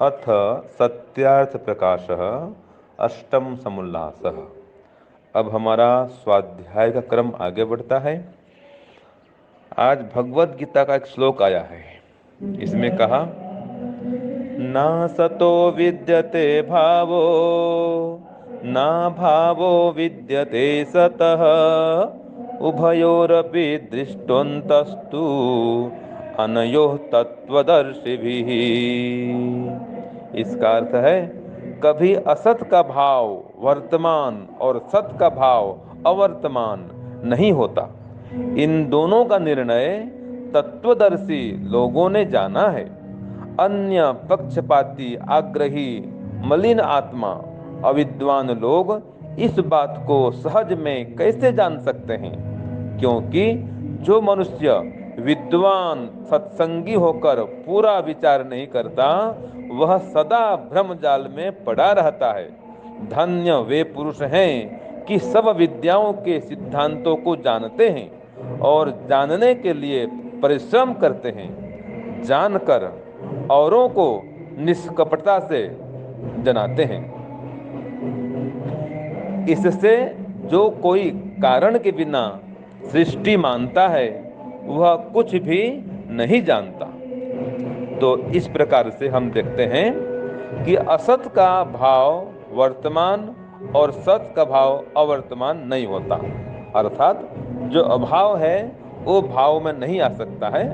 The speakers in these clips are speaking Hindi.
अथ सत्यार्थ प्रकाशः अष्टम समुल्लासः। अब हमारा स्वाध्याय का क्रम आगे बढ़ता है। आज भगवत गीता का एक श्लोक आया है। इसमें कहा, ना सतो विद्यते भावो ना भावो विद्यते सतः उभयोरपि दृष्टोन्तस्तु अनयोः तत्वदर्शिभिः। इसका अर्थ है, कभी असत का भाव वर्तमान और सत का भाव अवर्तमान नहीं होता। इन दोनों का निर्णय तत्वदर्शी लोगों ने जाना है। अन्य पक्षपाती, आग्रही, मलिन आत्मा, अविद्वान लोग इस बात को सहज में कैसे जान सकते हैं? क्योंकि जो मनुष्य विद्वान सत्संगी होकर पूरा विचार नहीं करता, वह सदा भ्रम जाल में पड़ा रहता है। धन्य वे पुरुष हैं कि सब विद्याओं के सिद्धांतों को जानते हैं और जानने के लिए परिश्रम करते हैं। जानकर औरों को निष्कपटता से जनाते हैं। इससे जो कोई कारण के बिना सृष्टि मानता है, वह कुछ भी नहीं जानता। तो इस प्रकार से हम देखते हैं कि असत का भाव वर्तमान और सत का भाव अवर्तमान नहीं होता। अर्थात जो अभाव है वो भाव में नहीं आ सकता है,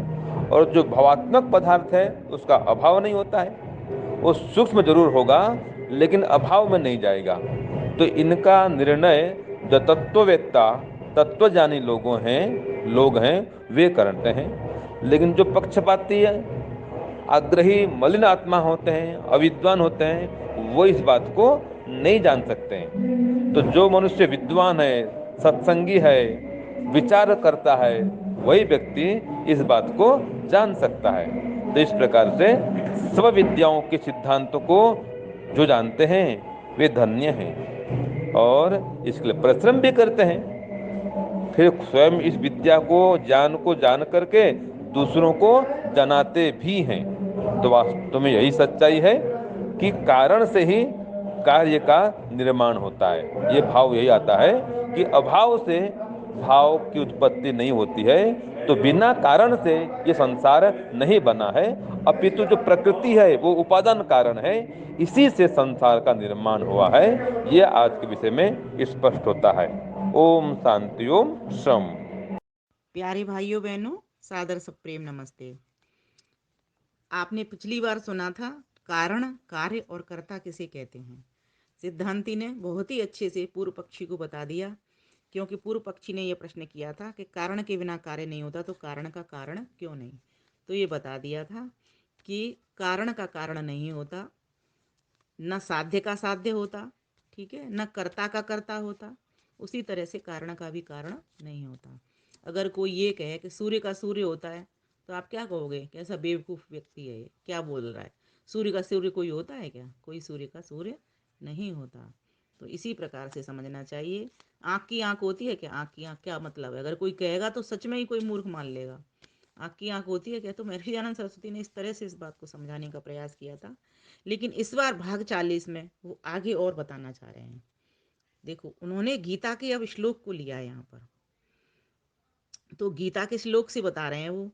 और जो भावात्मक पदार्थ है उसका अभाव नहीं होता है। वो सूक्ष्म जरूर होगा लेकिन अभाव में नहीं जाएगा। तो इनका निर्णय जो तत्ववेत्ता तत्वज्ञानी लोग हैं वे करते हैं। लेकिन जो पक्षपाती है, आग्रही, मलिन आत्मा होते हैं, अविद्वान होते हैं, वो इस बात को नहीं जान सकते हैं। तो जो मनुष्य विद्वान है, सत्संगी है, विचार करता है, वही व्यक्ति इस बात को जान सकता है। तो इस प्रकार से सब विद्याओं के सिद्धांतों को जो जानते हैं वे धन्य हैं और इसके लिए परिश्रम भी करते हैं। फिर स्वयं इस विद्या को ज्ञान को जान करके दूसरों को जनाते भी हैं। तो वास्तव में यही सच्चाई है कि कारण से ही कार्य का निर्माण होता है। ये भाव यही आता है कि अभाव से भाव की उत्पत्ति नहीं होती है। तो बिना कारण से ये संसार नहीं बना है, अपितु जो प्रकृति है वो उपादान कारण है। इसी से संसार का निर्माण हुआ है। ये आज के विषय में स्पष्ट होता है। ओम शांति, ओम शम। प्यारे भाइयों बहनों, सादर सप्रेम नमस्ते। आपने पिछली बार सुना था कारण, कार्य और कर्ता किसे कहते हैं। सिद्धांती ने बहुत ही अच्छे से पूर्व पक्षी को बता दिया, क्योंकि पूर्व पक्षी ने यह प्रश्न किया था कि कारण के बिना कार्य नहीं होता, तो कारण का कारण क्यों नहीं। तो ये बता दिया था कि कारण का कारण नहीं होता, न साध्य का साध्य होता, ठीक है, न कर्ता का कर्ता होता। उसी तरह से कारण का भी कारण नहीं होता। अगर कोई ये कहे कि सूर्य का सूर्य होता है, तो आप क्या कहोगे? कैसा बेवकूफ़ व्यक्ति है ये, क्या बोल रहा है? सूर्य का सूर्य कोई होता है क्या? कोई सूर्य का सूर्य नहीं होता। तो इसी प्रकार से समझना चाहिए। आँख की आँख होती है क्या? आँख की आँख क्या मतलब है? अगर कोई कहेगा तो सच में ही कोई मूर्ख मान लेगा। आँख की आँख होती है क्या? तो महर्षि सरस्वती ने इस तरह से इस बात को समझाने का प्रयास किया था। लेकिन इस बार भाग 40 में वो आगे और बताना चाह रहे हैं। देखो, उन्होंने गीता के अब श्लोक को लिया है यहाँ पर। तो गीता के श्लोक से बता रहे हैं वो,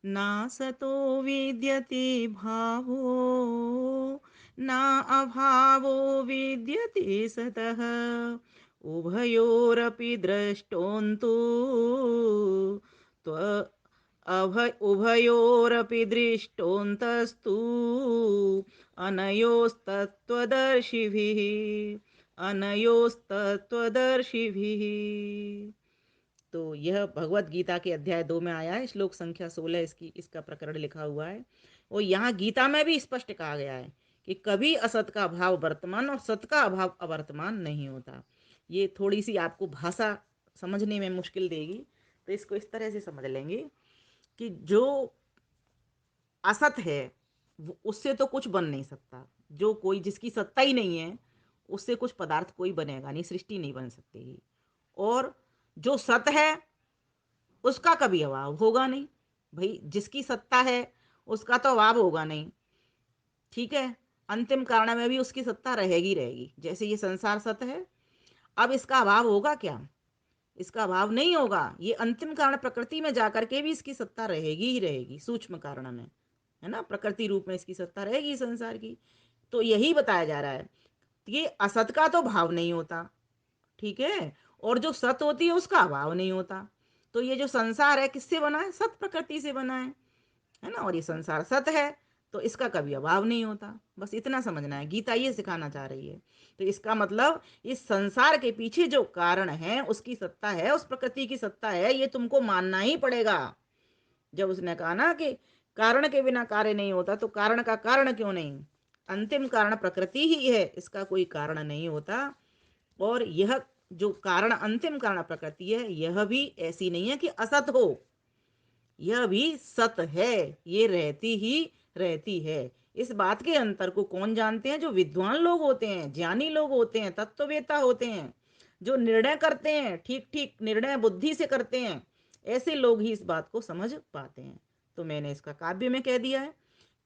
ना सतो विद्यते भावो ना अभावो विद्यते सतः उभयोरपि द्रष्टोन्तु उभयोरपि दृष्टोन्तस्तु अनयोस्तत्त्वदर्शिभिः अनयोस्तत्त्वदर्शिभिः। तो यह भगवत गीता के अध्याय 2 में आया है, श्लोक संख्या 16 इसका प्रकरण लिखा हुआ है। और यहाँ गीता में भी स्पष्ट कहा गया है कि कभी असत का अभाव वर्तमान और सत का अभाव अवर्तमान नहीं होता। ये थोड़ी सी आपको भाषा समझने में मुश्किल देगी, तो इसको इस तरह से समझ लेंगे कि जो असत है उससे तो कुछ बन नहीं सकता। जो कोई जिसकी सत्ता ही नहीं है, उससे कुछ पदार्थ कोई बनेगा नहीं, सृष्टि नहीं बन सकती। और जो सत है उसका कभी अभाव होगा नहीं। भाई जिसकी सत्ता है उसका तो अभाव होगा नहीं, ठीक है। अंतिम कारण में भी उसकी सत्ता रहेगी रहेगी। जैसे ये संसार सत है, अब इसका अभाव होगा क्या? इसका अभाव नहीं होगा। ये अंतिम कारण प्रकृति में जाकर के भी इसकी सत्ता रहेगी ही रहेगी, सूक्ष्म कारण में, है ना, प्रकृति रूप में इसकी सत्ता रहेगी संसार की। तो यही बताया जा रहा है कि असत का तो भाव नहीं होता, ठीक है, और जो सत होती है उसका अभाव नहीं होता। तो ये जो संसार है किससे बना है? सत प्रकृति से बना है ना, और ये संसार सत है तो इसका कभी अभाव नहीं होता। बस इतना समझना है, गीता ये सिखाना चाह रही है। तो इसका मतलब इस संसार के पीछे जो कारण है उसकी सत्ता है, उस प्रकृति की सत्ता है, ये तुमको मानना ही पड़ेगा। जब उसने कहा ना कि कारण के बिना कार्य नहीं होता, तो कारण का कारण क्यों नहीं? अंतिम कारण प्रकृति ही है, इसका कोई कारण नहीं होता। और यह जो कारण, अंतिम कारण प्रकृति है, यह भी ऐसी नहीं है कि असत हो, यह भी सत है, ये रहती ही रहती है। इस बात के अंतर को कौन जानते हैं? जो विद्वान लोग होते हैं, ज्ञानी लोग होते हैं, तत्ववेता होते हैं, जो निर्णय करते हैं, ठीक ठीक निर्णय बुद्धि से करते हैं, ऐसे लोग ही इस बात को समझ पाते हैं। तो मैंने इसका काव्य में कह दिया है,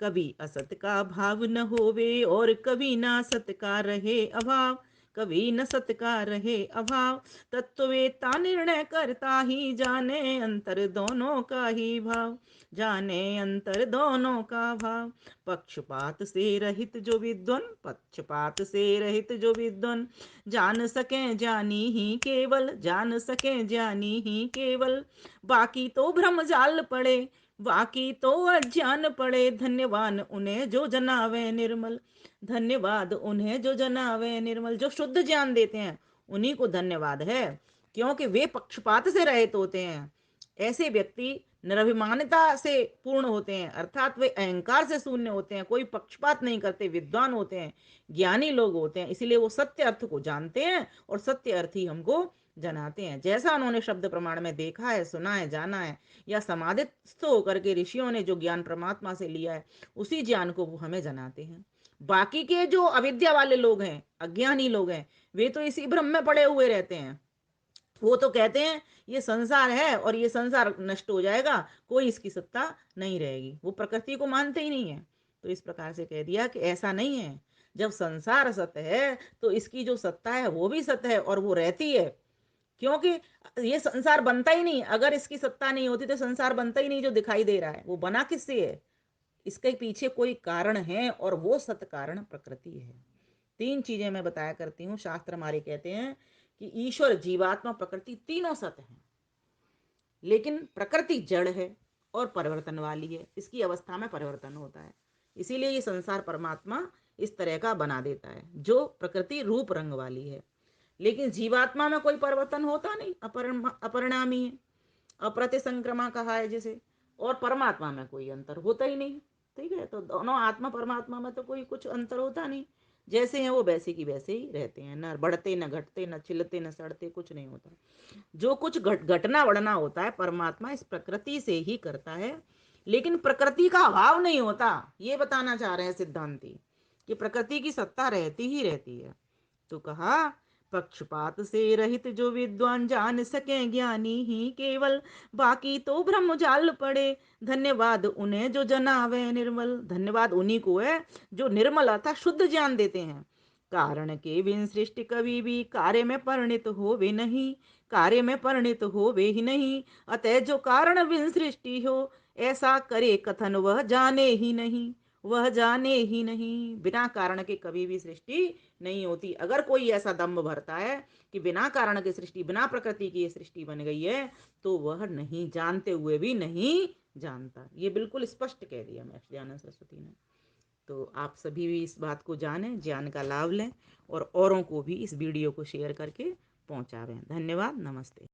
कभी असत का भाव न होवे और कभी ना सत का रहे अभाव, कभी न सत का रहे अभाव, तत्ववेता निर्णय करता ही जाने अंतर दोनों का ही भाव, जाने अंतर दोनों का भाव। पक्षपात से रहित जो विद्वान, पक्षपात से रहित जो विद्वान, जान सके जानी ही केवल, जान सके जानी ही केवल, बाकी तो भ्रम जाल पड़े, बाकी तो अज्ञान पड़े, धन्यवान उन्हें जो जनावे निर्मल, धन्यवाद उन्हें जो जनावे निर्मल। जो शुद्ध ज्ञान देते हैं उन्हीं को धन्यवाद है, क्योंकि वे पक्षपात से रहित होते हैं। ऐसे व्यक्ति निरभिमानता से पूर्ण होते हैं, अर्थात वे अहंकार से शून्य होते हैं, कोई पक्षपात नहीं करते, विद्वान होते हैं, ज्ञानी लोग होते हैं। इसलिए वो सत्य अर्थ को जानते हैं और सत्य अर्थ ही हमको जनाते हैं। जैसा उन्होंने शब्द प्रमाण में देखा है, सुना है, जाना है, या समाधिस्थ होकर के ऋषियों ने जो ज्ञान परमात्मा से लिया है, उसी ज्ञान को वो हमें जनाते हैं। बाकी के जो अविद्या वाले लोग हैं, अज्ञानी लोग हैं, वे तो इसी भ्रम में पड़े हुए रहते हैं। वो तो कहते हैं ये संसार है और ये संसार नष्ट हो जाएगा, कोई इसकी सत्ता नहीं रहेगी, वो प्रकृति को मानते ही नहीं है। तो इस प्रकार से कह दिया कि ऐसा नहीं है, जब संसार सत्य है तो इसकी जो सत्ता है वो भी सत्य है और वो रहती है। क्योंकि ये संसार बनता ही नहीं, अगर इसकी सत्ता नहीं होती तो संसार बनता ही नहीं। जो दिखाई दे रहा है वो बना किससे है? इसके पीछे कोई कारण है और वो सत कारण प्रकृति है। तीन चीजें मैं बताया करती हूँ, शास्त्र हमारे कहते हैं कि ईश्वर, जीवात्मा, प्रकृति तीनों सत हैं, लेकिन प्रकृति जड़ है और परिवर्तन वाली है, इसकी अवस्था में परिवर्तन होता है। इसीलिए ये संसार परमात्मा इस तरह का बना देता है, जो प्रकृति रूप रंग वाली है। लेकिन जीवात्मा में कोई परिवर्तन होता नहीं, अपरिणामी है, अप्रतिसंक्रमा कहा है जिसे। और परमात्मा में कोई अंतर होता ही नहीं। ठीक है, तो दोनों आत्मा परमात्मा में तो कोई कुछ अंतर होता नहीं, जैसे हैं वो वैसे की वैसे ही रहते हैं, न बढ़ते न घटते, न छिलते न सड़ते, कुछ नहीं होता। जो कुछ घटना बढ़ना होता है परमात्मा इस प्रकृति से ही करता है, लेकिन प्रकृति का अभाव नहीं होता। ये बताना चाह रहे हैं सिद्धांती कि प्रकृति की सत्ता रहती ही रहती है। तो कहा, पक्षपात से रहित जो विद्वान, जान सके ज्ञानी ही केवल, बाकी तो ब्रह्म जाल पड़े, धन्यवाद उन्हें जो जनावे निर्मल। धन्यवाद उन्हीं को है जो निर्मल अर्थात शुद्ध ज्ञान देते हैं। कारण के बिन सृष्टि कभी भी कार्य में परिणित हो वे नहीं, कार्य में परिणित हो वे ही नहीं, अतः जो कारण बिन सृष्टि हो, ऐसा करे कथन वह जाने ही नहीं, वह जाने ही नहीं। बिना कारण के कभी भी सृष्टि नहीं होती। अगर कोई ऐसा दम्भ भरता है कि बिना कारण की सृष्टि, बिना प्रकृति की ये सृष्टि बन गई है, तो वह नहीं जानते हुए भी नहीं जानता। ये बिल्कुल स्पष्ट कह दिया महर्षि दयानंद सरस्वती ने। तो आप सभी भी इस बात को जानें, ज्ञान का लाभ लें और औरों को भी इस वीडियो को शेयर करके पहुंचावें। धन्यवाद, नमस्ते।